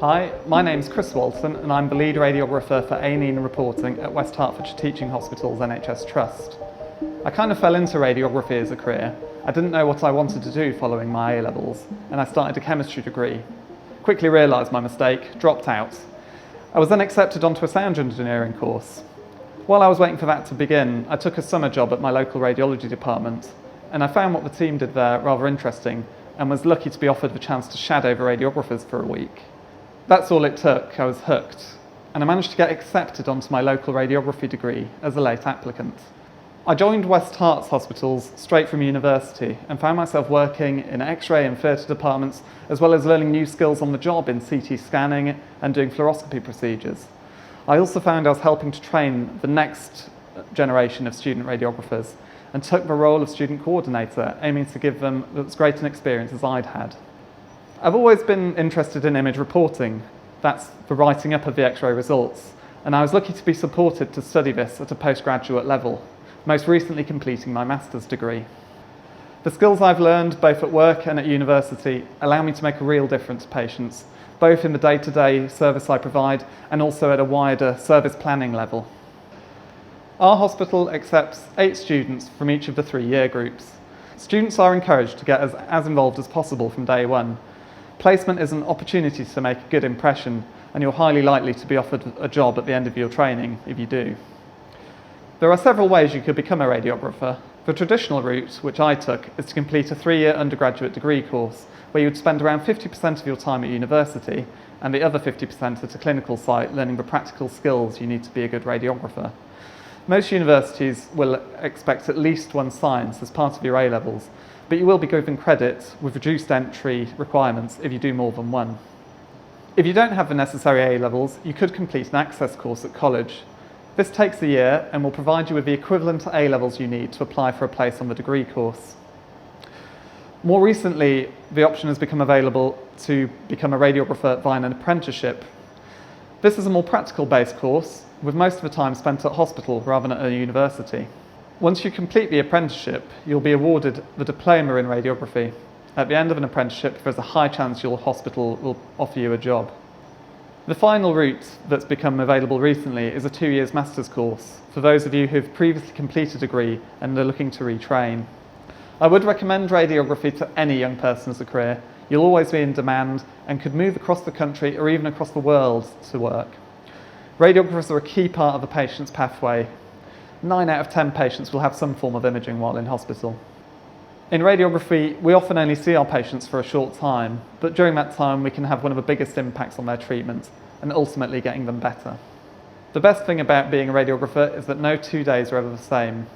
Hi, my name's Chris Walton and I'm the lead radiographer for A&E and reporting at West Hertfordshire Teaching Hospital's NHS Trust. I kind of fell into radiography as a career. I didn't know what I wanted to do following my A-levels, and I started a chemistry degree. Quickly realised my mistake, dropped out. I was then accepted onto a sound engineering course. While I was waiting for that to begin, I took a summer job at my local radiology department, and I found what the team did there rather interesting and was lucky to be offered the chance to shadow the radiographers for a week. That's all it took, I was hooked, and I managed to get accepted onto my local radiography degree as a late applicant. I joined West Herts hospitals straight from university and found myself working in X-ray and theatre departments, as well as learning new skills on the job in CT scanning and doing fluoroscopy procedures. I also found I was helping to train the next generation of student radiographers and took the role of student coordinator, aiming to give them as great an experience as I'd had. I've always been interested in image reporting, that's the writing up of the X-ray results, and I was lucky to be supported to study this at a postgraduate level, most recently completing my master's degree. The skills I've learned both at work and at university allow me to make a real difference to patients, both in the day-to-day service I provide and also at a wider service planning level. Our hospital accepts 8 students from each of the 3 year groups. Students are encouraged to get as involved as possible from day one. Placement is an opportunity to make a good impression, and you're highly likely to be offered a job at the end of your training if you do. There are several ways you could become a radiographer. The traditional route, which I took, is to complete a 3-year undergraduate degree course, where you would spend around 50% of your time at university and the other 50% at a clinical site learning the practical skills you need to be a good radiographer. Most universities will expect at least one science as part of your A-levels, but you will be given credit with reduced entry requirements if you do more than one. If you don't have the necessary A-levels, you could complete an access course at college. This takes a year and will provide you with the equivalent A-levels you need to apply for a place on the degree course. More recently, the option has become available to become a radiographer via an apprenticeship. This is a more practical-based course, with most of the time spent at hospital rather than at a university. Once you complete the apprenticeship, you'll be awarded the diploma in radiography. At the end of an apprenticeship, there's a high chance your hospital will offer you a job. The final route that's become available recently is a 2 years master's course for those of you who've previously completed a degree and are looking to retrain. I would recommend radiography to any young person as a career. You'll always be in demand and could move across the country or even across the world to work. Radiographers are a key part of a patient's pathway. 9 out of 10 patients will have some form of imaging while in hospital. In radiography, we often only see our patients for a short time, but during that time we can have one of the biggest impacts on their treatment and ultimately getting them better. The best thing about being a radiographer is that no 2 days are ever the same.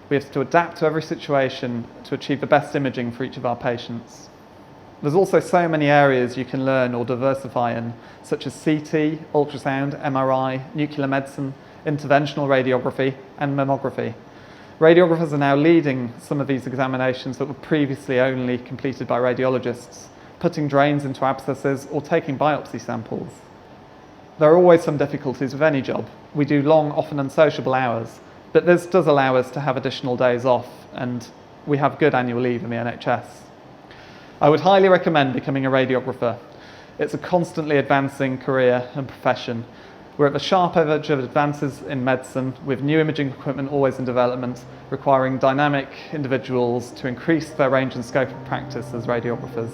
We have to adapt to every situation to achieve the best imaging for each of our patients. There's also so many areas you can learn or diversify in, such as CT, ultrasound, MRI, nuclear medicine, interventional radiography and mammography. Radiographers are now leading some of these examinations that were previously only completed by radiologists, putting drains into abscesses or taking biopsy samples. There are always some difficulties with any job. We do long, often unsociable hours, but this does allow us to have additional days off, and we have good annual leave in the NHS. I would highly recommend becoming a radiographer. It's a constantly advancing career and profession. We're at the sharp edge of advances in medicine, with new imaging equipment always in development, requiring dynamic individuals to increase their range and scope of practice as radiographers.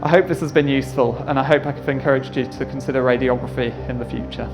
I hope this has been useful, and I hope I have encouraged you to consider radiography in the future.